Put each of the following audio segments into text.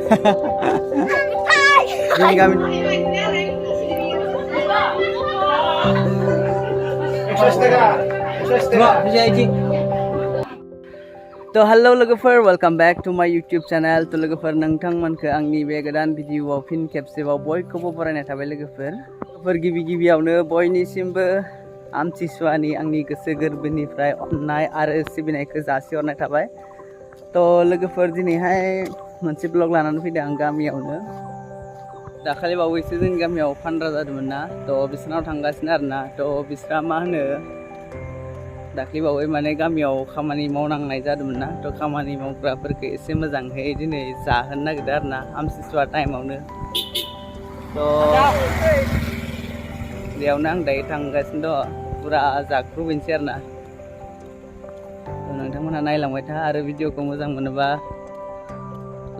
Ini kami. तो hello लोगोफोर welcome back to my YouTube channel तो लोगोफोर नोंथांमोनखौ आंनि बे गोदान भिडिअआव फिन खेबसेबाव बयखौबो बरायनाय थाबाय लोगोफोर गिबियावनो बयनिसिमबो आमथिसुवानि आंनि गोसो गोरबोनिफ्राय अननाय आरो सिबिनायखौ जासिहरनाय थाबाय तो लोगोफोर दिनैहाय मोनसे ब्लग लानानै फैदों आं गामियावनो दाखालि बावैसो जोंनि गामियाव फानग्रा जादोंमोन ना तो बिसोरनाव थांगासिनो आरोना तो बिसोरा मा होनो दाख्लै बावै माने गामियाव खामानि मावनांनाय जादोंमोन ना तो खामानि मावग्राफोरखौ एसे मोजाङै दिनै जाहोनो नागिरदों आरोना आमथिसुवा टाइमावनो तो बेयावनो आं दायो थांगासिनो दं पुरा जाख्रुबैनोसै आरोना तो नोंथांमोनहा नायलांबाय था आरो भिडिअखौ मोजां मोनोबा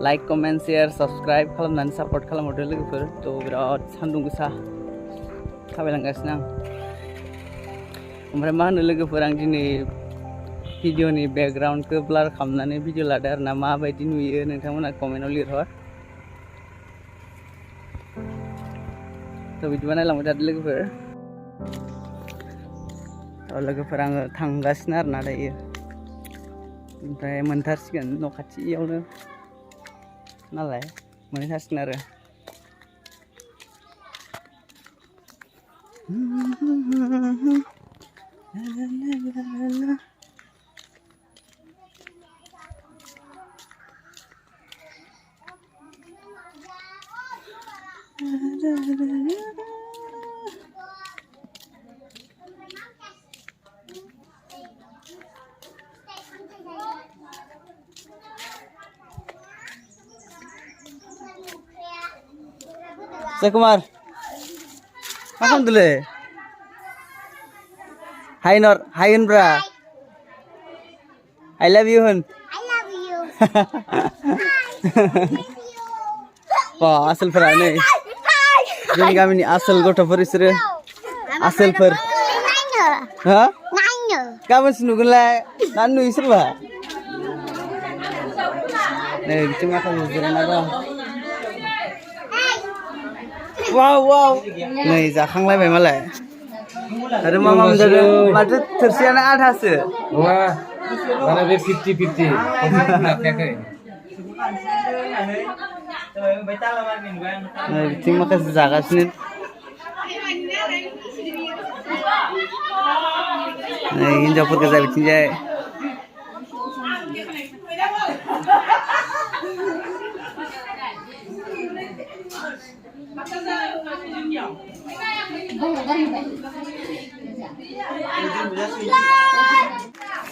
लाइक कमेन्ट शेयर सब्सक्राइब खालामनानै सापर्ट खालामहरदो लोगोफोर तो बिराद सान्दुं गोसा थाबायलांगासिनो आं ओमफ्राय मा होनो लोगोफोर आं दिनै भिडिअनि बेकग्राउन्डखौ ब्लार खालामनानै भिडिअ लादों आरोना माबायदि नुयो नोंथांमोना कमेन्टआव लिरहर तो बिदिबा नायलांबाय थादो लोगोफोर आङो थांगासिनो आरोना दायो ओमफ्राय मोनथारसिगोन न' खाथियावनो नालाय मोनहैथारसिगोन आरो Kumar, makan dulu. Hi Nor, hi Indra. I love you Hun. I love you. Wah, asal pernah nih. Jadi kami ini asal gota perisir. Asal per. Hah? Kamu senugul lah. Nanu isir bah. Nih, cuma kamu jalan apa? Wow. Nih, जाखांलायबाय मालाय. आरो मा मोनजादों? माथो थोरसियानो आधासो. नङा माने बे 50-50 लाखायाखै बिथिं माखासे जागासिनो हिनजावफोर गोजा बिथिंजाय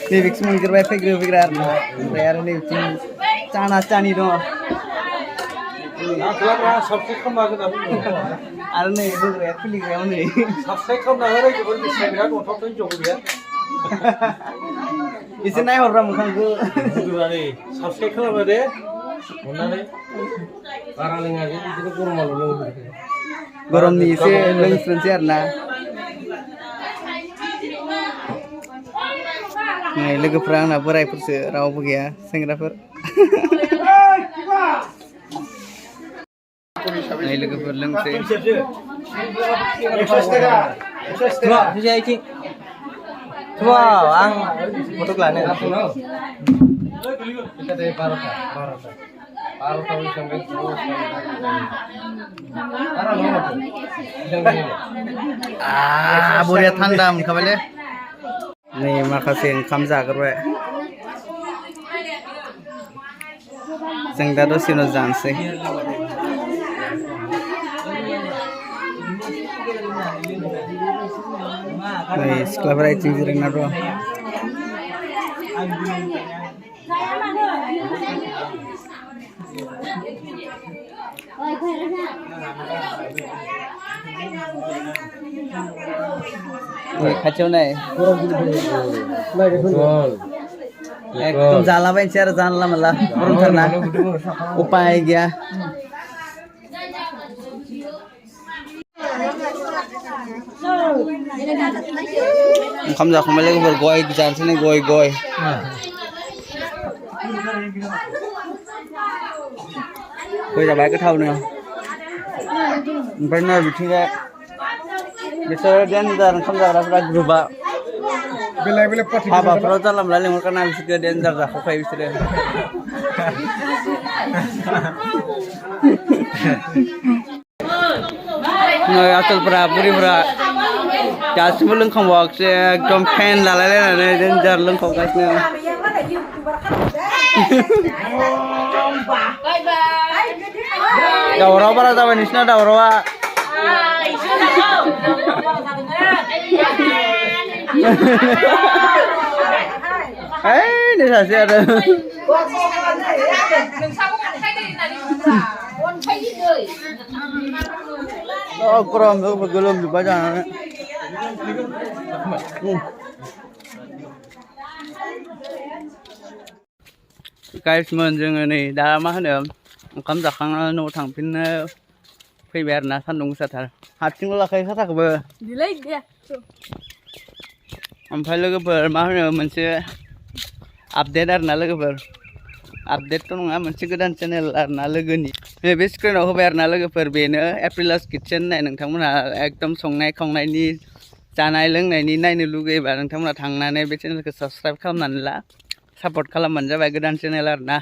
nih bikin mungkir baik figure arno bayar nih bikin cani dong आखलाना सबस्क्राइब खालामना आरो nih itu ya pilih yang nih subscribe खालामना होरै जोबोर बिसाय बिराद अनथावथाव जग गैया एसे नायहरब्रा मोखांखौ दुरानि सबस्क्राइब खालामना दे अननानै बारा लोङा जे बिदिनो गरमाल' लोङो गरमनि एसे लोंस्रोनसै आरोना nih लोगोफ्रा आंना बोरायफोरसो रावबो गैया सेंग्राफोर nih लोगोफोर लोंसै Wow, ang untuk lana. Kita dari Barata sampai बरिया थान्दा मोनखाबायलै नै माखासे ओंखाम जाग्रोबाय जों दा दसे उनाव जानोसै नै सिख्लाफोरा इथिं जिरायना दं खाथियाव नाय एकदम जालाबायनोसै आरो जानला मोनला गरमथारना उपाय गैया ओंखाम जाखांबाय लोगोफोर गय जानोसै नै गय गय जाबाय गोथावनो ओमफ्राय नै बिथिंजाय बिसोर डेन्जार ओंखाम जाग्राफ्रा ग्रुपआ हाबाफ्राव जानला मोनला लिंहरखाना बिसोरखौ डेन्जार जाखावखायो बिसोरो नै आसलफोरा बुरिफोरा दासिमबो लोंखांबावाखैसो एकदम फेन लालायलायनानै डेन्जार लोंखावगासिनो दावराव बारा जाबाय नोंसिना दावरावा नै सासे आरो गरम गोलोमजोब्बाय जानानै गाइसमोन जोङो नै दा मा होनो ओंखाम जाखांनानै न'आव थांफिननो फैबाय आरो ना सान्दुं गोसाथार हारसिंल' लाखायो साथाखौबो ओमफ्राय लोगोफोर मा होनो मोनसे आपडेट आरो ना लोगोफोर आपडेटथ' नङा मोनसे गोदान चेनेल आरो ना लोगोनि नैबे स्क्रिनाव होबाय आरो ना लोगोफोर बेनो एप्रिलास किटचेन होननाय नोंथांमोनहा एकदम संनाय खावनायनि जानाय लोंनायनि नायनो लुगैयोबा नोंथांमोनहा थांनानै बे चेनेलखौ साबस्क्राइब खालामनानै ला सापर्ट खालामबानो जाबाय गोदान चेनेल आरो ना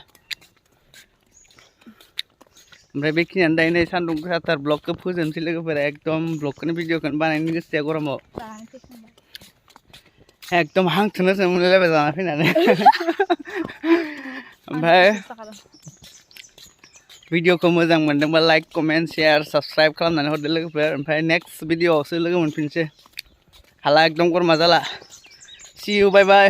ओमफ्राय बेखिनियानो दायो नै सान्दुं गोसाथार ब्लगखौ फोजोबनोसै लोगोफोरा एकदम ब्लगखौनो भिडिअखौनो बानायनो गोसो जाया गरमाव एकदम हांथोनोसो मोनलायबाय जाना फैनानै ओमफ्राय भिडिअखौ मोजां मोनदोंबा लाइक कमेन्ट शेयार साबस्क्राइब खालामनानै हरदो लोगोफोर ओमफ्राय नेक्स्ट भिडिअआवसो लोगो मोनफिनसै हाला एकदम गरमा जाला सि इउ बाय बाय